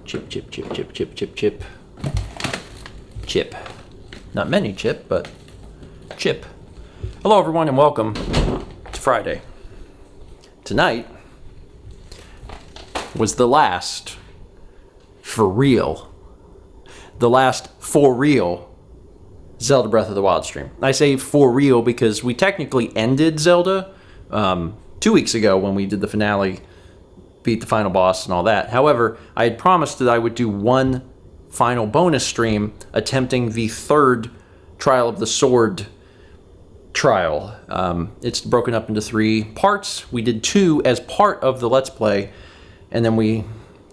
Chip, chip, chip, chip, chip, chip, chip. Chip. Not many chip, but chip. Hello, everyone, and welcome to Friday. Tonight was the last for real Zelda Breath of the Wild stream. I say for real because we technically ended Zelda 2 weeks ago when we did the finale, beat the final boss and all that. However, I had promised that I would do one final bonus stream attempting the third Trial of the Sword trial. It's broken up into 3 parts. We did 2 as part of the Let's Play, and then we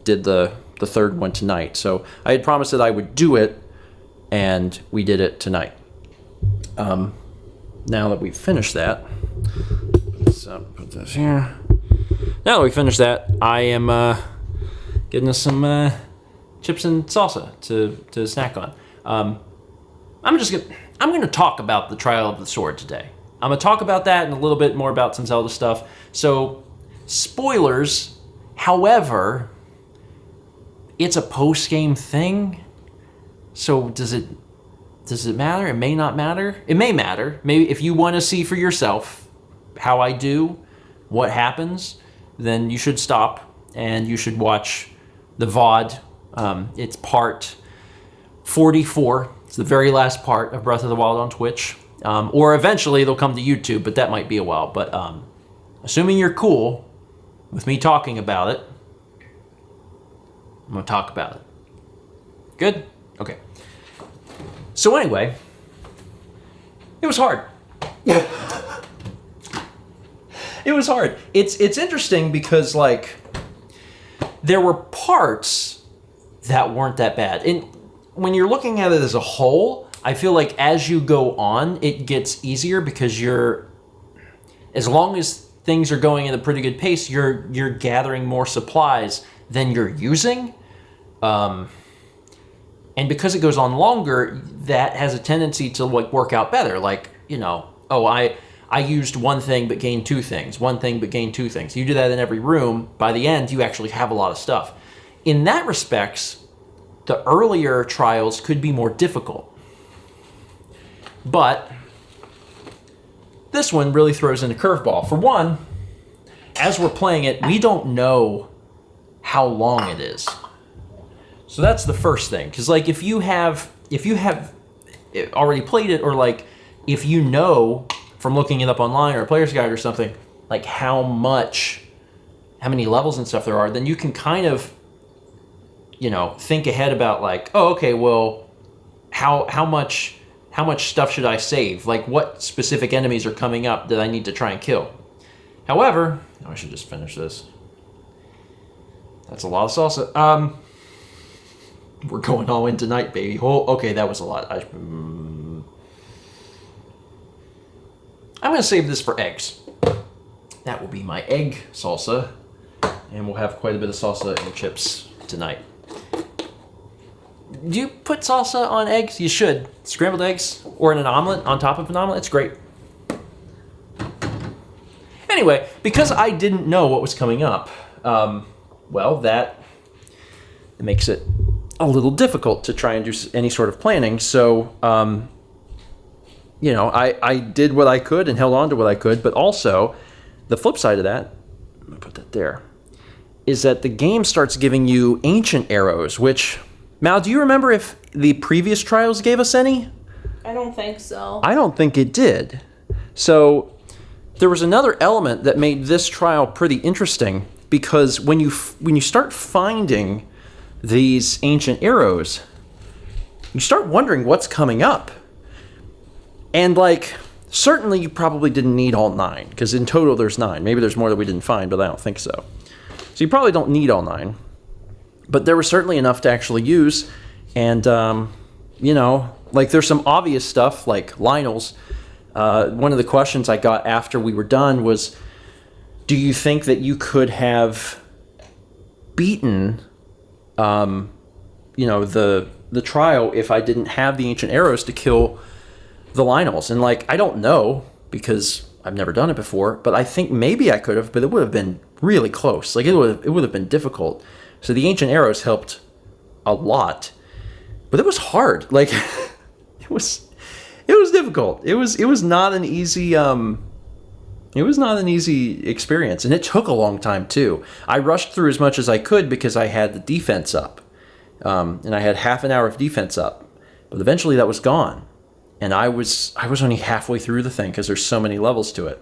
did the third one tonight. So I had promised that I would do it, and we did it tonight. Now that we've finished that, put this up, put this here. Now that we finished that, I am getting us some chips and salsa to snack on. I'm going to talk about the Trial of the Sword today. I'm going to talk about that and a little bit more about some Zelda stuff. So, spoilers. However, it's a post-game thing. So does it matter? It may not matter. It may matter. Maybe if you want to see for yourself how I do, what happens, then you should stop and you should watch the VOD. It's part 44. It's the very last part of Breath of the Wild on Twitch. Or eventually they'll come to YouTube, but that might be a while. But assuming you're cool with me talking about it, I'm going to talk about it. Good? Okay. So anyway, it was hard. It was hard. It's interesting because, like, there were parts that weren't that bad. And when you're looking at it as a whole, I feel like as you go on, it gets easier because as long as things are going at a pretty good pace, you're gathering more supplies than you're using. And because it goes on longer, that has a tendency to, like, work out better. Like, you know, I used one thing but gained 2 things. One thing but gained 2 things. You do that in every room. By the end, you actually have a lot of stuff. In that respects, the earlier trials could be more difficult. But this one really throws in a curveball. For one, as we're playing it, we don't know how long it is. So that's the first thing. Because, like, if you have already played it, or, like, if you know from looking it up online or a player's guide or something, like how many levels and stuff there are, then you can kind of, you know, think ahead about, like, oh, okay, well, how much stuff should I save? Like, what specific enemies are coming up that I need to try and kill? However, I should just finish this. That's a lot of salsa. We're going all in tonight, baby. Oh, okay, that was a lot. I'm going to save this for eggs. That will be my egg salsa. And we'll have quite a bit of salsa and chips tonight. Do you put salsa on eggs? You should. Scrambled eggs or in an omelet, on top of an omelet. It's great. Anyway, because I didn't know what was coming up, well, that makes it a little difficult to try and do any sort of planning. So, you know, I did what I could and held on to what I could, but also the flip side of that, I'm going to put that there, is that the game starts giving you ancient arrows, which, Mal, do you remember if the previous trials gave us any? I don't think so. I don't think it did. So there was another element that made this trial pretty interesting, because when you start finding these ancient arrows, you start wondering what's coming up. And, like, certainly you probably didn't need all 9, because in total there's 9. Maybe there's more that we didn't find, but I don't think so. So you probably don't need all 9. But there was certainly enough to actually use. And, you know, like, there's some obvious stuff, like Lionel's. One of the questions I got after we were done was, do you think that you could have beaten, you know, the trial if I didn't have the ancient arrows to kill the Lionels? And, like, I don't know, because I've never done it before, but I think maybe I could have, but it would have been really close. Like, it would have been difficult. So the ancient arrows helped a lot, but it was hard. Like, it was difficult. It was not an easy experience, and it took a long time too. I rushed through as much as I could because I had the defense up, and I had half an hour of defense up, but eventually that was gone, and I was only halfway through the thing because there's so many levels to it.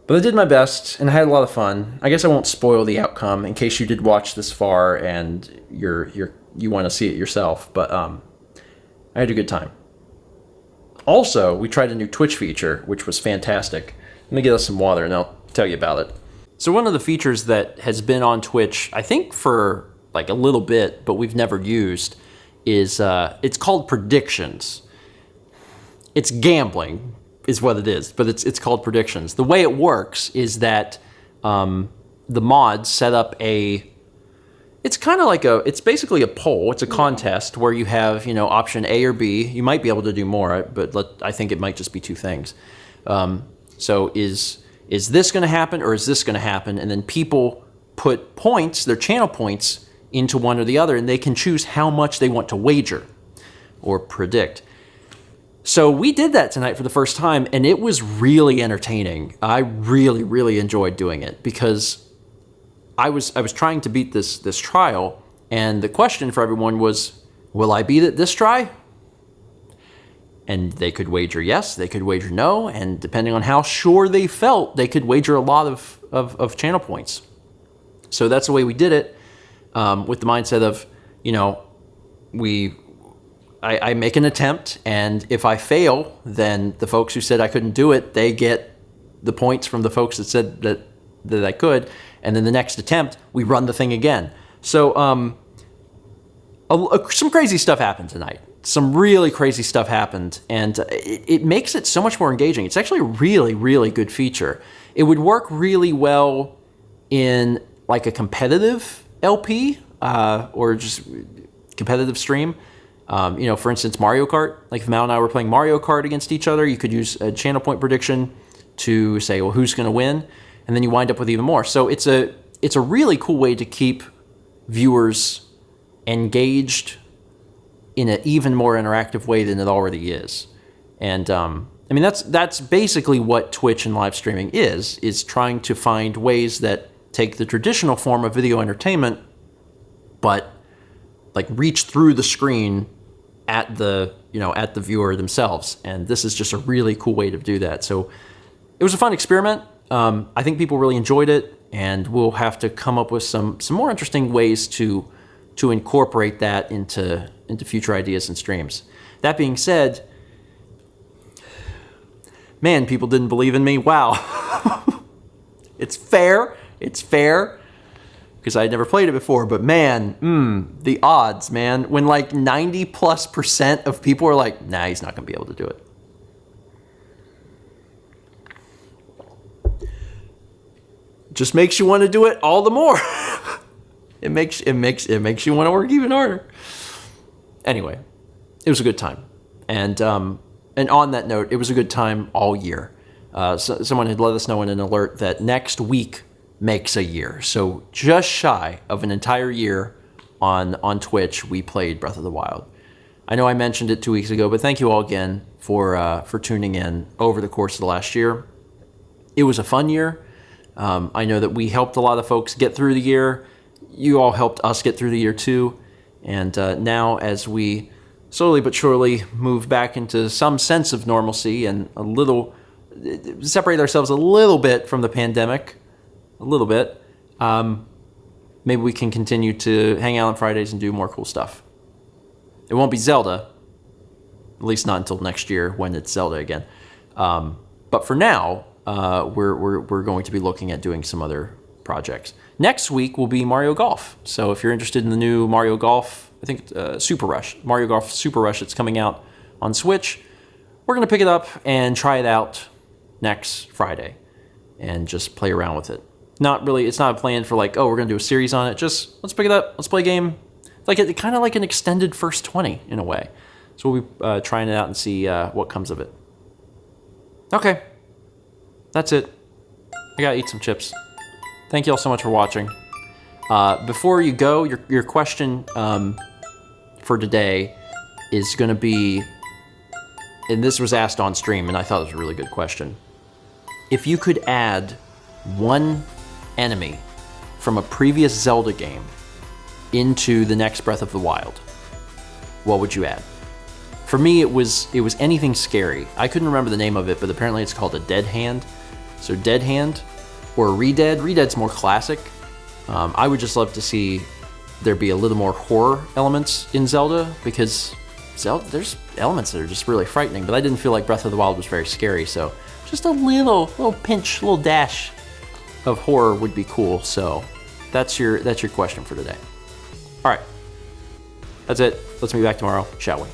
But I did my best, and I had a lot of fun. I guess I won't spoil the outcome in case you did watch this far and you want to see it yourself. But I had a good time. Also, we tried a new Twitch feature, which was fantastic. Let me get us some water, and I'll tell you about it. So one of the features that has been on Twitch, I think for like a little bit, but we've never used, is it's called predictions. It's gambling, is what it is, but it's called predictions. The way it works is that the mods set up it's basically a poll. It's a contest where you have, option A or B. You might be able to do more, but I think it might just be two things. So is this going to happen or is this going to happen? And then people put points, their channel points, into one or the other, and they can choose how much they want to wager or predict. So we did that tonight for the first time, and it was really entertaining. I really, really enjoyed doing it because I was trying to beat this trial, and the question for everyone was, will I beat it this try? And they could wager yes, they could wager no, and depending on how sure they felt, they could wager a lot of channel points. So that's the way we did it, with the mindset of, I make an attempt, and if I fail, then the folks who said I couldn't do it, they get the points from the folks that said that I could, and then the next attempt, we run the thing again. So some crazy stuff happened tonight. Some really crazy stuff happened, and it makes it so much more engaging. It's actually a really, really good feature. It would work really well in like a competitive LP or just competitive stream. For instance, Mario Kart. Like if Mal and I were playing Mario Kart against each other, you could use a channel point prediction to say, well, who's going to win? And then you wind up with even more. So it's a really cool way to keep viewers engaged in an even more interactive way than it already is. And that's basically what Twitch and live streaming is trying to find ways that take the traditional form of video entertainment, but like reach through the screen at the viewer themselves. And this is just a really cool way to do that. So it was a fun experiment. I think people really enjoyed it, and we'll have to come up with some more interesting ways to incorporate that into future ideas and streams. That being said, man, people didn't believe in me. Wow. It's fair, because I had never played it before, but man, the odds, man, when like 90+% of people are like, nah, he's not gonna be able to do it. Just makes you want to do it all the more. It makes you want to work even harder. Anyway, it was a good time, and on that note, it was a good time all year. Someone had let us know in an alert that next week makes a year, so just shy of an entire year on Twitch, we played Breath of the Wild. I know I mentioned it 2 weeks ago, but thank you all again for tuning in over the course of the last year. It was a fun year. I know that we helped a lot of folks get through the year. You all helped us get through the year too. And now as we slowly but surely move back into some sense of normalcy and separate ourselves a little bit from the pandemic, maybe we can continue to hang out on Fridays and do more cool stuff. It won't be Zelda, at least not until next year when it's Zelda again. But for now, we're going to be looking at doing some other projects. Next week will be Mario Golf. So if you're interested in the new Mario Golf, I think Super Rush, Mario Golf Super Rush, it's coming out on Switch. We're going to pick it up and try it out next Friday and just play around with it. It's not a plan for like, oh, we're going to do a series on it. Just let's pick it up, let's play a game. Like kind of like an extended first 20 in a way. So we'll be trying it out and see what comes of it. Okay, that's it. I gotta eat some chips. Thank you all so much for watching. Before you go, your question for today is going to be, and this was asked on stream, and I thought it was a really good question. If you could add one enemy from a previous Zelda game into the next Breath of the Wild, what would you add? For me, it was anything scary. I couldn't remember the name of it, but apparently it's called a Dead Hand. So Dead Hand or Redead. Redead's more classic. I would just love to see there be a little more horror elements in Zelda, because there's elements that are just really frightening, but I didn't feel like Breath of the Wild was very scary, so just a little pinch, little dash of horror would be cool. So that's your question for today. All right, that's it. Let's meet back tomorrow, shall we?